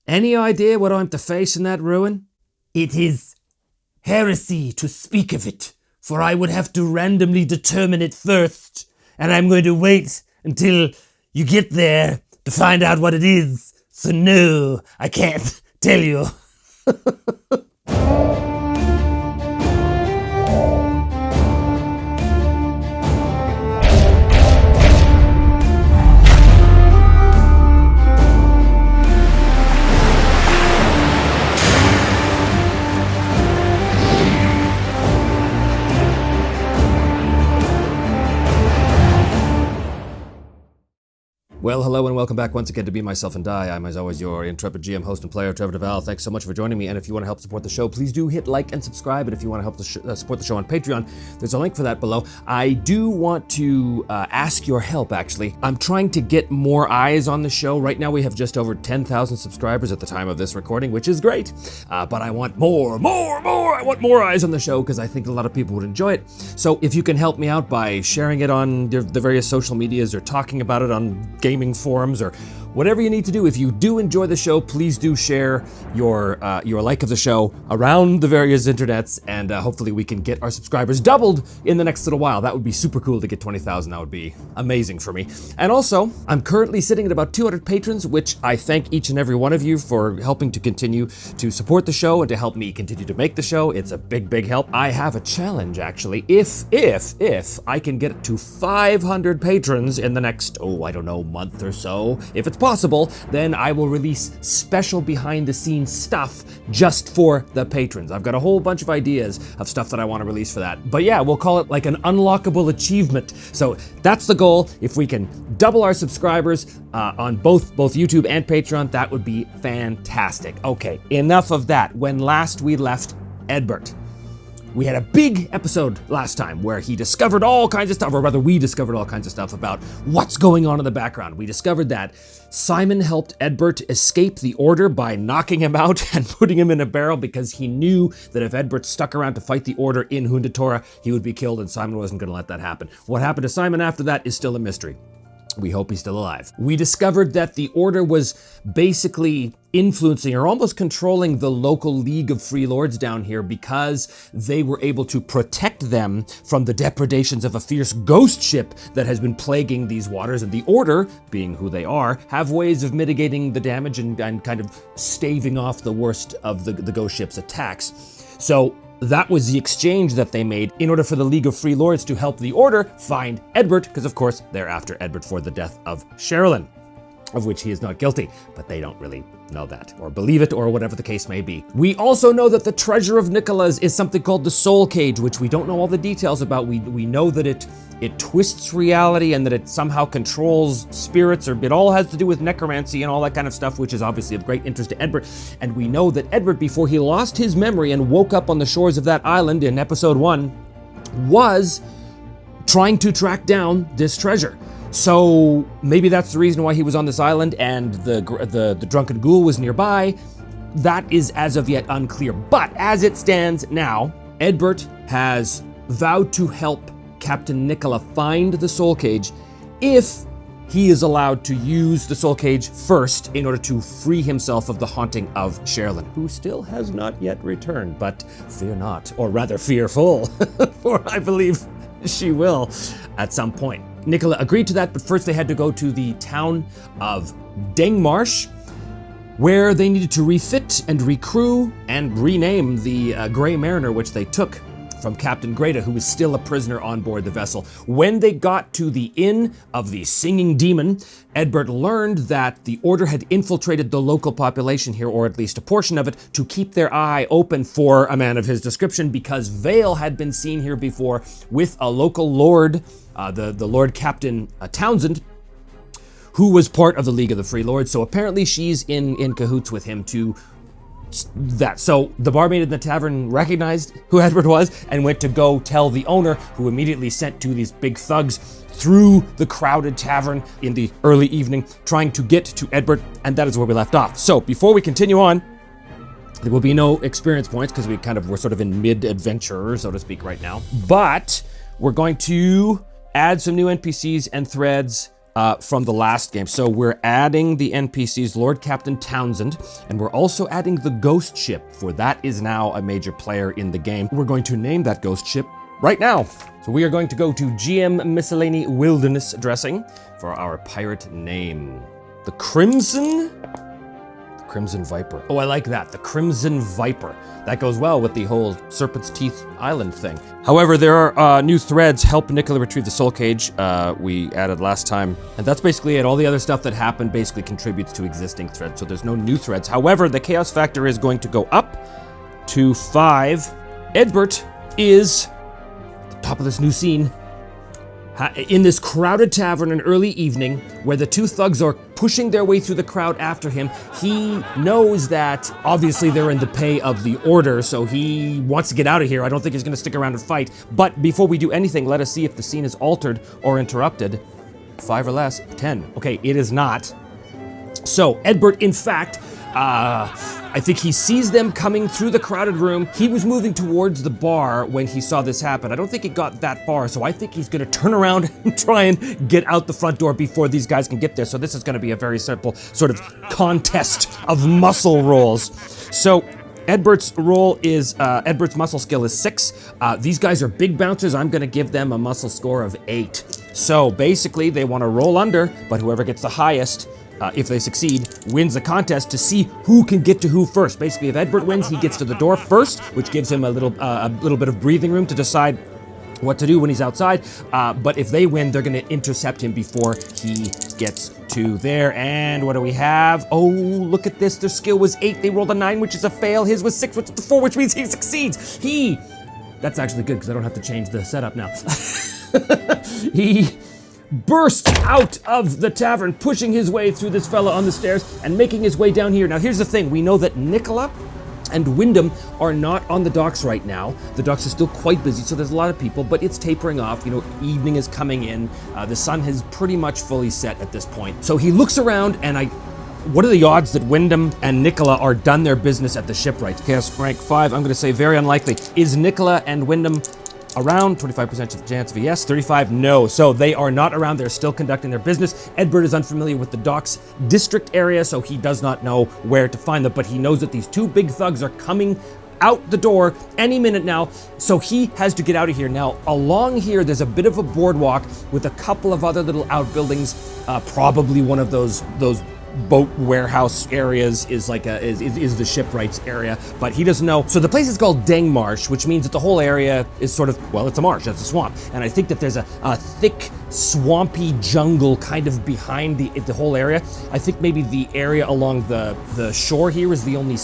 Any idea what I'm to face in that ruin? It is heresy to speak of it, for I would have to randomly determine it first, and I'm going to wait until you get there to find out what it is. So no, I can't tell you. Well, hello and welcome back once again to Be Myself and Die. I'm, as always, your intrepid GM, host, and player, Trevor Devall. Thanks so much for joining me, and if you want to help support the show, please do hit like and subscribe, and if you want to help support the show on Patreon, there's a link for that below. I do want to ask your help, actually. I'm trying to get more eyes on the show. Right now we have just over 10,000 subscribers at the time of this recording, which is great, but I want more. I want more eyes on the show because I think a lot of people would enjoy it. So if you can help me out by sharing it on the various social medias or talking about it on gaming forums or whatever you need to do. If you do enjoy the show, please do share your like of the show around the various internets, and hopefully we can get our subscribers doubled in the next little while. That would be super cool to get 20,000. That would be amazing for me. And also, I'm currently sitting at about 200 patrons, which I thank each and every one of you for helping to continue to support the show and to help me continue to make the show. It's a big help. I have a challenge, actually. If I can get to 500 patrons in the next, month or so, if it's possible, then I will release special behind the scenes stuff just for the patrons. I've got a whole bunch of ideas of stuff that I want to release for that. But yeah, we'll call it like an unlockable achievement. So that's the goal. If we can double our subscribers on both YouTube and Patreon, that would be fantastic. Okay, enough of that. When last we left Edbert, we had a big episode last time where he discovered all kinds of stuff, or rather we discovered all kinds of stuff about what's going on in the background. We discovered that Simon helped Edbert escape the Order by knocking him out and putting him in a barrel because he knew that if Edbert stuck around to fight the Order in Hundatora, he would be killed, and Simon wasn't going to let that happen. What happened to Simon after that is still a mystery. We hope he's still alive. We discovered that the Order was basically influencing or almost controlling the local League of Free Lords down here because they were able to protect them from the depredations of a fierce ghost ship that has been plaguing these waters. And the Order, being who they are, have ways of mitigating the damage and kind of staving off the worst of the ghost ship's attacks. So that was the exchange that they made in order for the League of Free Lords to help the Order find Edbert, because of course they're after Edbert for the death of Sherilyn, of which he is not guilty, but they don't really know that, or believe it, or whatever the case may be. We also know that the treasure of Nicola's is something called the Soul Cage, which we don't know all the details about. We know that it twists reality and that it somehow controls spirits, or it all has to do with necromancy and all that kind of stuff, which is obviously of great interest to Edbert. And we know that Edbert, before he lost his memory and woke up on the shores of that island in episode 1, was trying to track down this treasure. So maybe that's the reason why he was on this island and the drunken ghoul was nearby. That is as of yet unclear. But as it stands now, Edbert has vowed to help Captain Nicola find the Soul Cage if he is allowed to use the Soul Cage first in order to free himself of the haunting of Sherilyn, who still has not yet returned. But fear not, or rather fearful, for I believe she will at some point. Nicola agreed to that, but first they had to go to the town of Dengmarsh, where they needed to refit and recrew and rename the Grey Mariner, which they took from Captain Greta, who was still a prisoner on board the vessel. When they got to the Inn of the Singing Demon, Edbert learned that the Order had infiltrated the local population here, or at least a portion of it, to keep their eye open for a man of his description, because Vale had been seen here before with a local lord, the Lord Captain Townsend, who was part of the League of the Free Lords. So apparently she's in cahoots with him to that. So the barmaid in the tavern recognized who Edbert was and went to go tell the owner, who immediately sent two of these big thugs through the crowded tavern in the early evening, trying to get to Edbert, and that is where we left off. So before we continue on, there will be no experience points because we're sort of in mid-adventure, so to speak, right now. But we're going to add some new NPCs and threads from the last game. So we're adding the NPCs, Lord Captain Townsend, and we're also adding the ghost ship, for that is now a major player in the game. We're going to name that ghost ship right now. So we are going to go to GM Miscellany Wilderness Dressing for our pirate name. The Crimson Viper. Oh, I like that. The Crimson Viper. That goes well with the whole Serpent's Teeth Island thing. However, there are new threads. Help Nicola retrieve the soul cage we added last time. And that's basically it. All the other stuff that happened basically contributes to existing threads. So there's no new threads. However, the chaos factor is going to go up to 5. Edbert is at the top of this new scene. In this crowded tavern in early evening, where the two thugs are pushing their way through the crowd after him, he knows that obviously they're in the pay of the order, so he wants to get out of here. I don't think he's gonna stick around and fight. But before we do anything, let us see if the scene is altered or interrupted. 5 or less, 10. Okay, it is not. So Edbert, in fact, I think he sees them coming through the crowded room. He was moving towards the bar when he saw this happen. I don't think it got that far, so I think he's gonna turn around and try and get out the front door before these guys can get there. So this is gonna be a very simple sort of contest of muscle rolls. So Edbert's roll is, Edbert's muscle skill is 6. These guys are big bouncers. I'm gonna give them a muscle score of 8. So basically they wanna roll under, but whoever gets the highest, if they succeed, wins the contest to see who can get to who first. Basically, if Edbert wins, he gets to the door first, which gives him a little bit of breathing room to decide what to do when he's outside. But if they win, they're going to intercept him before he gets to there. And what do we have? Oh, look at this. Their skill was 8. They rolled a 9, which is a fail. His was 6, which is a 4, which means he succeeds. That's actually good because I don't have to change the setup now. He bursts out of the tavern, pushing his way through this fella on the stairs and making his way down here. Now, here's the thing. We know that Nicola and Wyndham are not on the docks right now. The docks are still quite busy, so there's a lot of people, but it's tapering off. You know, evening is coming in. The sun has pretty much fully set at this point. So he looks around, and what are the odds that Wyndham and Nicola are done their business at the shipwright? Chaos rank 5, I'm going to say very unlikely. Is Nicola and Wyndham around? 25% chance of a yes, 35 no. So they are not around, they're still conducting their business. Edbert is unfamiliar with the docks district area, so he does not know where to find them, but he knows that these two big thugs are coming out the door any minute now, so he has to get out of here. Now, along here, there's a bit of a boardwalk with a couple of other little outbuildings, probably one of those boat warehouse areas is like is the shipwrights area, but he doesn't know. So the place is called Deng Marsh, which means that the whole area is sort of, well, it's a marsh, it's a swamp, and I think that there's a thick swampy jungle kind of behind the whole area. I think maybe the area along the shore here is the only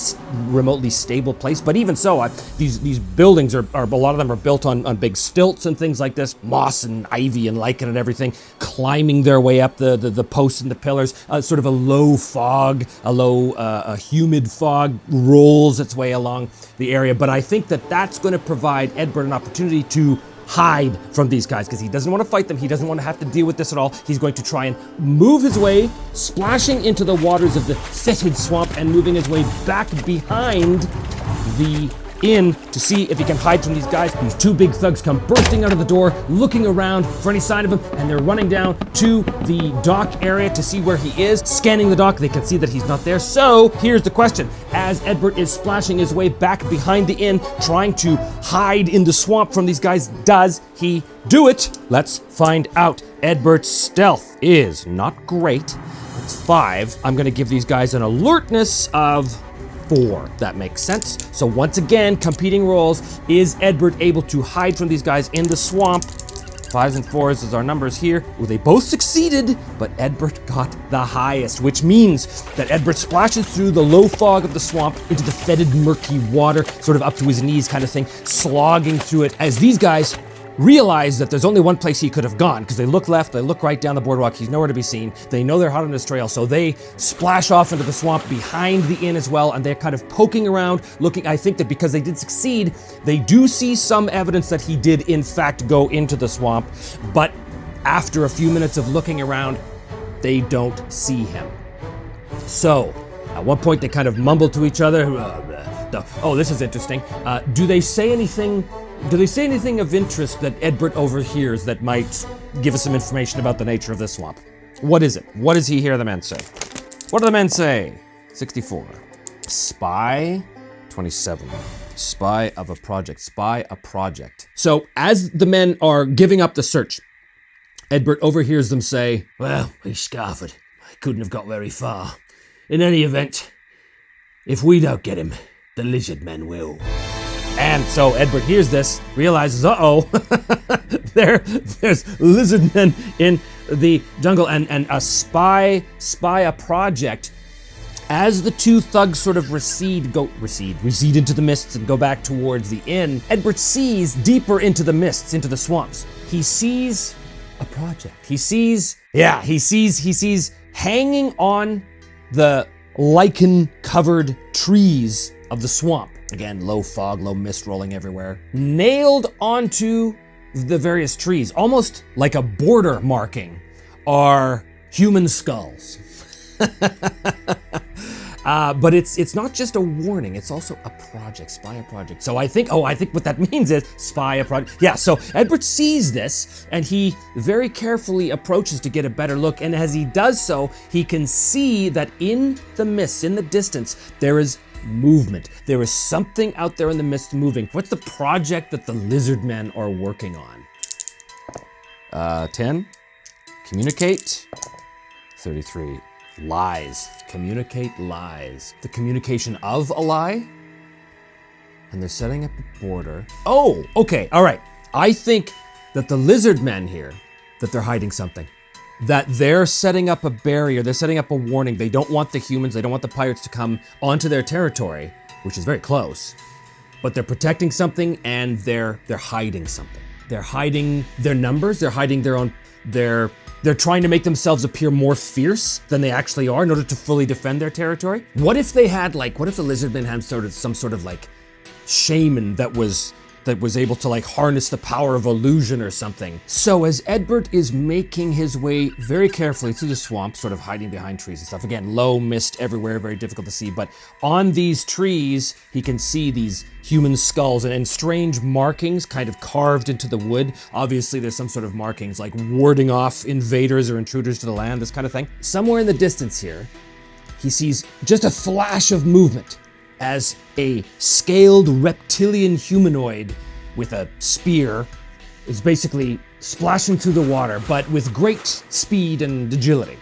remotely stable place, but even so, these buildings are a lot of them are built on big stilts and things like this, moss and ivy and lichen and everything, climbing their way up the posts and the pillars. Sort of a low fog, a humid fog rolls its way along the area, but I think that that's going to provide Edbert an opportunity to hide from these guys because he doesn't want to fight them. He doesn't want to have to deal with this at all. He's going to try and move his way, splashing into the waters of the fetid swamp and moving his way back behind the inn to see if he can hide from these guys. These two big thugs come bursting out of the door, looking around for any sign of him, and they're running down to the dock area to see where he is. Scanning the dock, they can see that he's not there. So here's the question. As Edbert is splashing his way back behind the inn, trying to hide in the swamp from these guys, does he do it? Let's find out. Edbert's stealth is not great. It's 5. I'm going to give these guys an alertness of 4. That makes sense. So once again, competing rolls. Is Edbert able to hide from these guys in the swamp? 5s and 4s is our numbers here. Well, they both succeeded, but Edbert got the highest, which means that Edbert splashes through the low fog of the swamp into the fetid, murky water, sort of up to his knees kind of thing, slogging through it as these guys realize that there's only one place he could have gone, because they look left, they look right down the boardwalk, he's nowhere to be seen. They know they're hot on his trail, so they splash off into the swamp behind the inn as well, and they're kind of poking around, looking. I think that because they did succeed, they do see some evidence that he did in fact go into the swamp, but after a few minutes of looking around, they don't see him. So, at one point they kind of mumble to each other, oh, this is interesting. Do they say anything of interest that Edbert overhears that might give us some information about the nature of this swamp? What is it? What does he hear the men say? What do the men say? 64. Spy, 27. Spy of a project. Spy a project. So as the men are giving up the search, Edbert overhears them say, "Well, he scarfed. I couldn't have got very far. In any event, if we don't get him, the lizard men will." And so Edbert hears this, realizes, there's lizard men in the jungle, and a spy a project. As the two thugs sort of recede into the mists and go back towards the inn, Edbert sees deeper into the mists, into the swamps. He sees a project. He sees hanging on the lichen-covered trees of the swamp. Again, low fog, low mist rolling everywhere. Nailed onto the various trees, almost like a border marking, are human skulls. But it's not just a warning, it's also a project, spy a project. So I think what that means is spy a project. Yeah, so Edbert sees this and he very carefully approaches to get a better look. And as he does so, he can see that in the mist, in the distance, there is movement. There is something out there in the mist moving. What's the project that the lizard men are working on? 10. Communicate. 33. Lies. Communicate lies. The communication of a lie? And they're setting up a border. Oh, okay, all right. I think that the lizard men here, that they're hiding something. That they're setting up a barrier, they're setting up a warning. They don't want the humans, they don't want the pirates to come onto their territory, which is very close. But they're protecting something and they're hiding something. They're hiding their numbers, they're hiding their own, they're trying to make themselves appear more fierce than they actually are in order to fully defend their territory. What if they had what if the lizardmen had some sort of shaman that was able to harness the power of illusion or something? So as Edbert is making his way very carefully through the swamp, sort of hiding behind trees and stuff, again, low mist everywhere, very difficult to see, but on these trees, he can see these human skulls and strange markings kind of carved into the wood. Obviously, there's some sort of markings like warding off invaders or intruders to the land, this kind of thing. Somewhere in the distance here, he sees just a flash of movement as a scaled reptilian humanoid with a spear is basically splashing through the water, but with great speed and agility.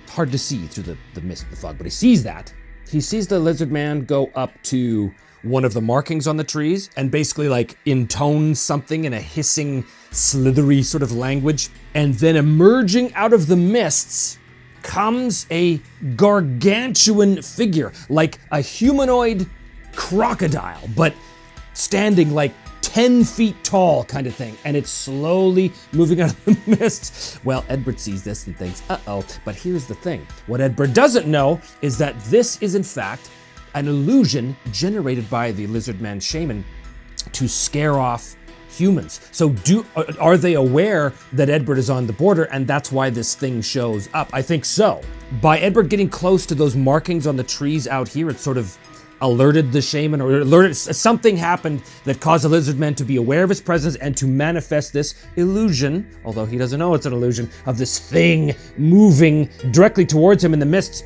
Hard to see through the mist and the fog, but he sees that. He sees the lizard man go up to one of the markings on the trees and basically intone something in a hissing, slithery sort of language. And then emerging out of the mists comes a gargantuan figure, like a humanoid crocodile, but standing 10 feet tall kind of thing, and it's slowly moving out of the mists. Well, Edbert sees this and thinks, uh-oh, but here's the thing. What Edbert doesn't know is that this is in fact an illusion generated by the lizardman shaman to scare off humans. So are they aware that Edbert is on the border and that's why this thing shows up? I think so. By Edbert getting close to those markings on the trees out here, it sort of alerted the shaman, or alerted something happened that caused the lizardman to be aware of his presence and to manifest this illusion, although he doesn't know it's an illusion, of this thing moving directly towards him in the mists.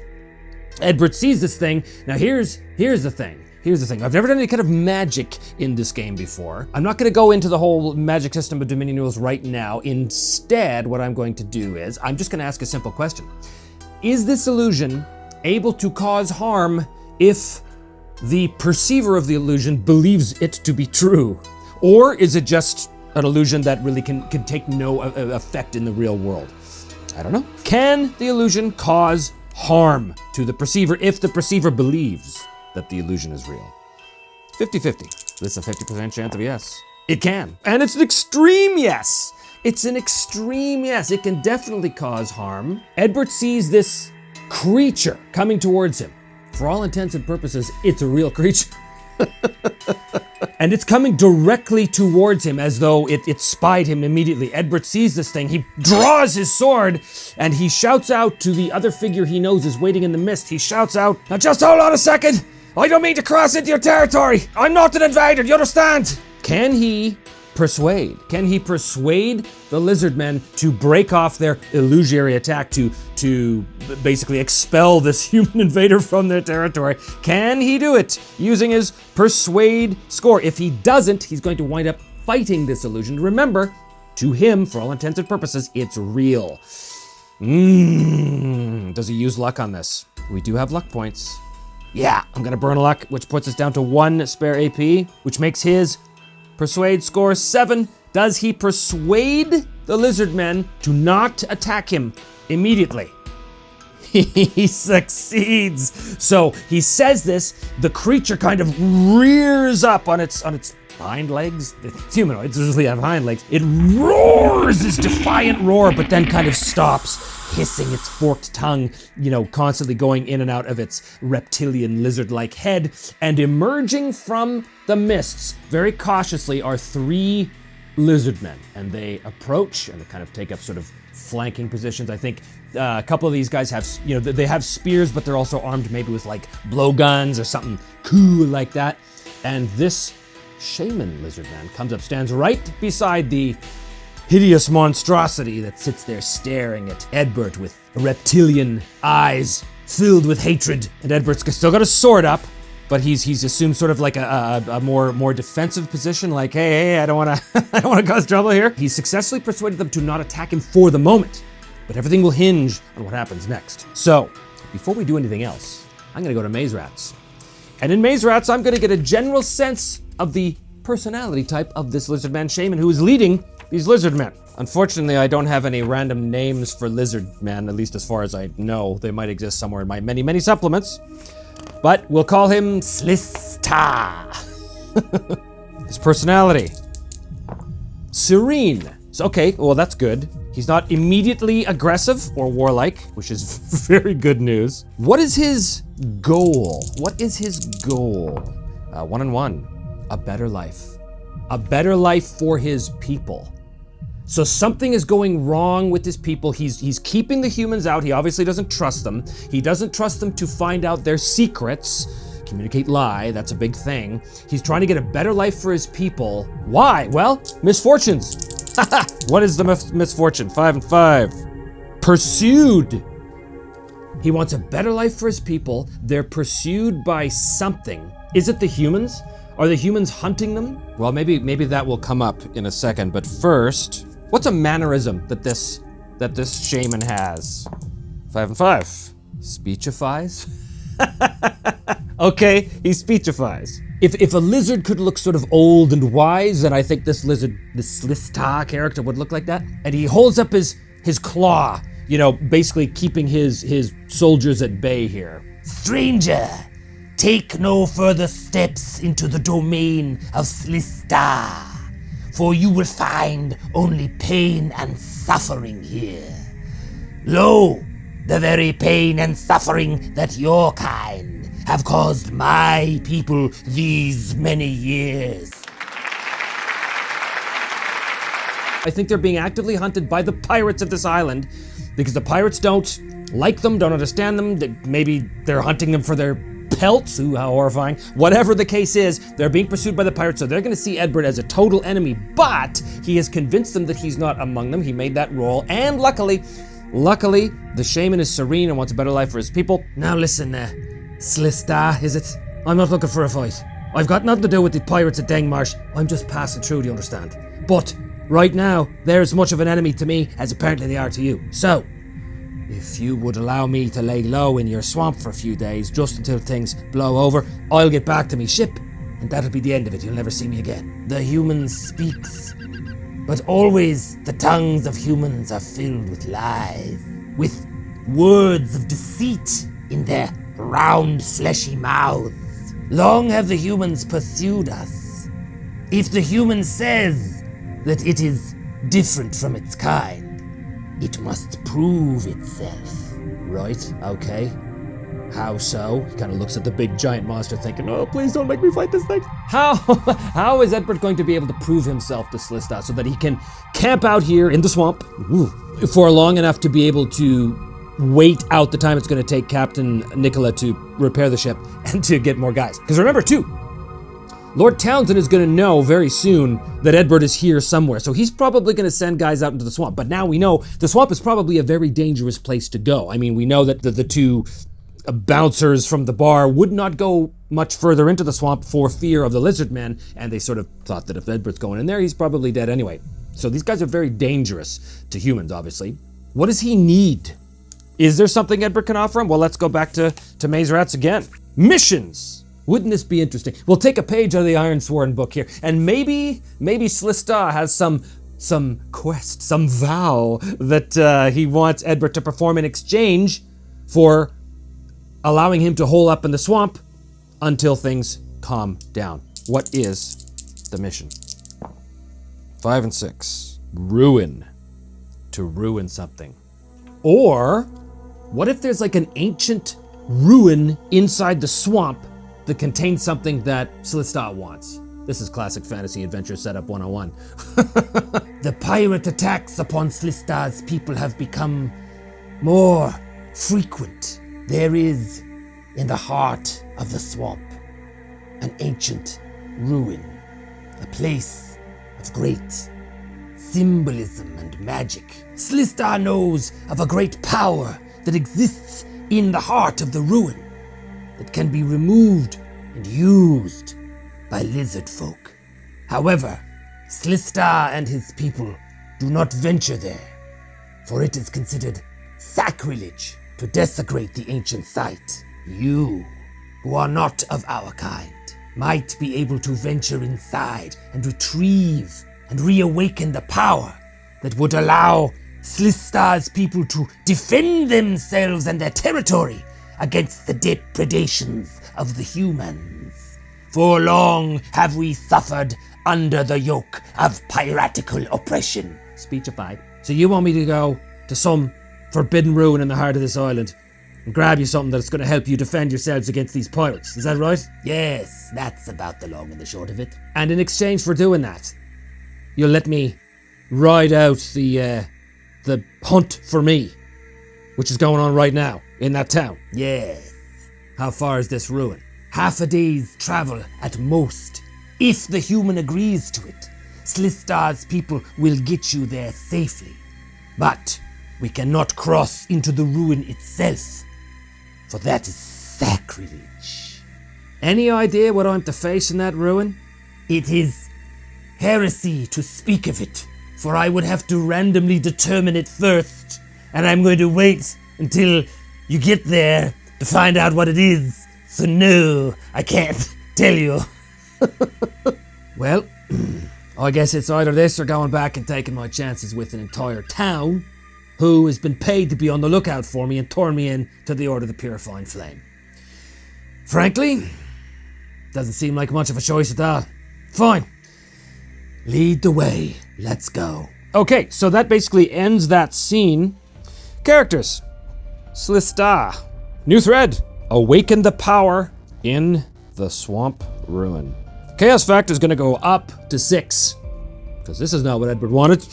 Edbert sees this thing. Now here's the thing. I've never done any kind of magic in this game before. I'm not going to go into the whole magic system of Dominion rules right now. Instead, what I'm going to do is I'm just going to ask a simple question. Is this illusion able to cause harm if the perceiver of the illusion believes it to be true? Or is it just an illusion that really can take no effect in the real world? I don't know. Can the illusion cause harm to the perceiver if the perceiver believes that the illusion is real? 50-50. This is a 50% chance of yes. It can. And it's an extreme yes. It's an extreme yes. It can definitely cause harm. Edbert sees this creature coming towards him. For all intents and purposes, it's a real creature. And it's coming directly towards him as though it spied him immediately. Edbert sees this thing. He draws his sword and he shouts out to the other figure he knows is waiting in the mist. He shouts out, "Now just hold on a second. I don't mean to cross into your territory. I'm not an invader, you understand?" Can he persuade? Can he persuade the lizard men to break off their illusory attack, to basically expel this human invader from their territory? Can he do it using his persuade score? If he doesn't, he's going to wind up fighting this illusion. Remember, to him, for all intents and purposes, it's real. Does he use luck on this? We do have luck points. Yeah, I'm gonna burn a luck, which puts us down to 1 spare AP, which makes his persuade score 7. Does he persuade the lizard men to not attack him immediately? He succeeds. So he says this, the creature kind of rears up on its hind legs. It's humanoids usually have hind legs. It roars this defiant roar, but then kind of stops, hissing its forked tongue, constantly going in and out of its reptilian lizard-like head. And emerging from the mists, very cautiously, are 3 lizard men. And they approach and they kind of take up sort of flanking positions. I think a couple of these guys have, they have spears, but they're also armed maybe with like blowguns or something cool like that. And this shaman lizard man comes up, stands right beside the hideous monstrosity that sits there staring at Edbert with reptilian eyes filled with hatred. And Edbert's still got a sword up, but he's assumed sort of like a more defensive position, like, hey, I don't want to cause trouble here. He's successfully persuaded them to not attack him for the moment, but everything will hinge on what happens next. So, before we do anything else, I'm gonna go to Maze Rats. And in Maze Rats, I'm gonna get a general sense of the personality type of this lizard man shaman who is leading these lizard men. Unfortunately, I don't have any random names for lizard men, at least as far as I know. They might exist somewhere in my many, many supplements. But we'll call him Slista. His personality: serene. So, okay, well, that's good. He's not immediately aggressive or warlike, which is very good news. What is his goal? 1-on-1. A better life. A better life for his people. So something is going wrong with his people. He's keeping the humans out. He obviously doesn't trust them. He doesn't trust them to find out their secrets. Communicate lie, that's a big thing. He's trying to get a better life for his people. Why? Well, misfortunes. What is the misfortune? 5 and 5. Pursued. He wants a better life for his people. They're pursued by something. Is it the humans? Are the humans hunting them? Well, maybe that will come up in a second, but first, what's a mannerism that this shaman has? 5 and 5. Speechifies? Okay, he speechifies. If a lizard could look sort of old and wise, then I think this Slista character would look like that. And he holds up his claw, basically keeping his soldiers at bay here. Stranger, take no further steps into the domain of Slista, for you will find only pain and suffering here. Lo, the very pain and suffering that your kind have caused my people these many years. I think they're being actively hunted by the pirates of this island because the pirates don't like them, don't understand them. Maybe they're hunting them for their pelts. Ooh, how horrifying. Whatever the case is, they're being pursued by the pirates, so they're going to see Edbert as a total enemy, but he has convinced them that he's not among them. He made that roll, and luckily, the shaman is serene and wants a better life for his people. Now listen, Slista, is it? I'm not looking for a fight. I've got nothing to do with the pirates at Dengmarsh. I'm just passing through, do you understand? But right now, they're as much of an enemy to me as apparently they are to you. So, if you would allow me to lay low in your swamp for a few days, just until things blow over, I'll get back to me ship, and that'll be the end of it. You'll never see me again. The human speaks, but always the tongues of humans are filled with lies, with words of deceit in their round, fleshy mouths. Long have the humans pursued us. If the human says that it is different from its kind, it must prove itself. Right, okay. How so? He kind of looks at the big giant monster thinking, oh, please don't make me fight this thing. How is Edbert going to be able to prove himself to Slista so that he can camp out here in the swamp for long enough to be able to wait out the time it's going to take Captain Nicola to repair the ship and to get more guys? Because remember, too, Lord Townsend is going to know very soon that Edward is here somewhere, so he's probably going to send guys out into the swamp. But now we know the swamp is probably a very dangerous place to go. I mean, we know that the two bouncers from the bar would not go much further into the swamp for fear of the lizard men, and they sort of thought that if Edward's going in there, he's probably dead anyway. So these guys are very dangerous to humans, obviously. What does he need? Is there something Edward can offer him? Well, let's go back to Maze Rats again. Missions! Wouldn't this be interesting? We'll take a page out of the Iron Sworn book here, and maybe Slista has some quest, some vow that he wants Edward to perform in exchange for allowing him to hole up in the swamp until things calm down. What is the mission? 5 and 6. Ruin. To ruin something. Or, what if there's like an ancient ruin inside the swamp that contains something that Slista wants? This is classic fantasy adventure setup 101. The pirate attacks upon Slista's people have become more frequent. There is, in the heart of the swamp, an ancient ruin, a place of great symbolism and magic. Slista knows of a great power that exists in the heart of the ruin that can be removed and used by lizard folk. However, Slista and his people do not venture there, for it is considered sacrilege to desecrate the ancient site. You, who are not of our kind, might be able to venture inside and retrieve and reawaken the power that would allow Slista's people to defend themselves and their territory against the depredations of the humans. For long have we suffered under the yoke of piratical oppression. Speechified. So you want me to go to some forbidden ruin in the heart of this island and grab you something that's going to help you defend yourselves against these pirates, is that right? Yes, that's about the long and the short of it. And in exchange for doing that, you'll let me ride out the hunt for me, which is going on right now in that town. Yes. How far is this ruin? Half a day's travel at most. If the human agrees to it, Slista's people will get you there safely. But we cannot cross into the ruin itself, for that is sacrilege. Any idea what I'm to face in that ruin? It is heresy to speak of it, for I would have to randomly determine it first, and I'm going to wait until you get there to find out what it is. So no, I can't tell you. Well, I guess it's either this or going back and taking my chances with an entire town who has been paid to be on the lookout for me and turn me in to the Order of the Purifying Flame. Frankly, doesn't seem like much of a choice at all. Fine. Lead the way. Let's go. Okay, so that basically ends that scene. Characters. Slista. New thread. Awaken the power in the swamp ruin. Chaos factor is going to go up to 6, because this is not what Edward wanted.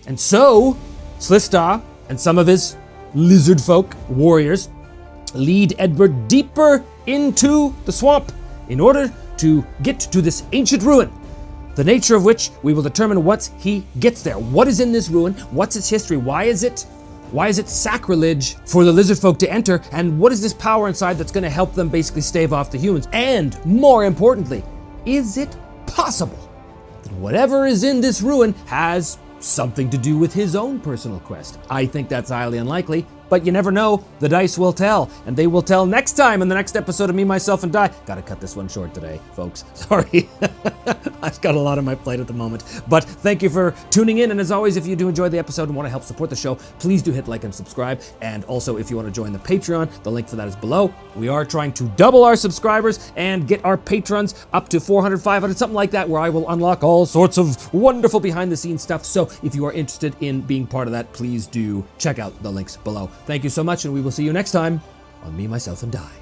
And so, Slista and some of his lizard folk warriors lead Edward deeper into the swamp in order to get to this ancient ruin, the nature of which we will determine once he gets there. What is in this ruin? What's its history? Why is it sacrilege for the lizard folk to enter? And what is this power inside that's going to help them basically stave off the humans? And more importantly, is it possible that whatever is in this ruin has something to do with his own personal quest? I think that's highly unlikely, but you never know. The dice will tell, and they will tell next time in the next episode of Me, Myself, and Die. Gotta cut this one short today, folks. Sorry. I've got a lot on my plate at the moment. But thank you for tuning in, and as always, if you do enjoy the episode and want to help support the show, please do hit like and subscribe. And also, if you want to join the Patreon, the link for that is below. We are trying to double our subscribers and get our patrons up to 400, 500, something like that, where I will unlock all sorts of wonderful behind-the-scenes stuff. So if you are interested in being part of that, please do check out the links below. Thank you so much, and we will see you next time on Me, Myself, and Die.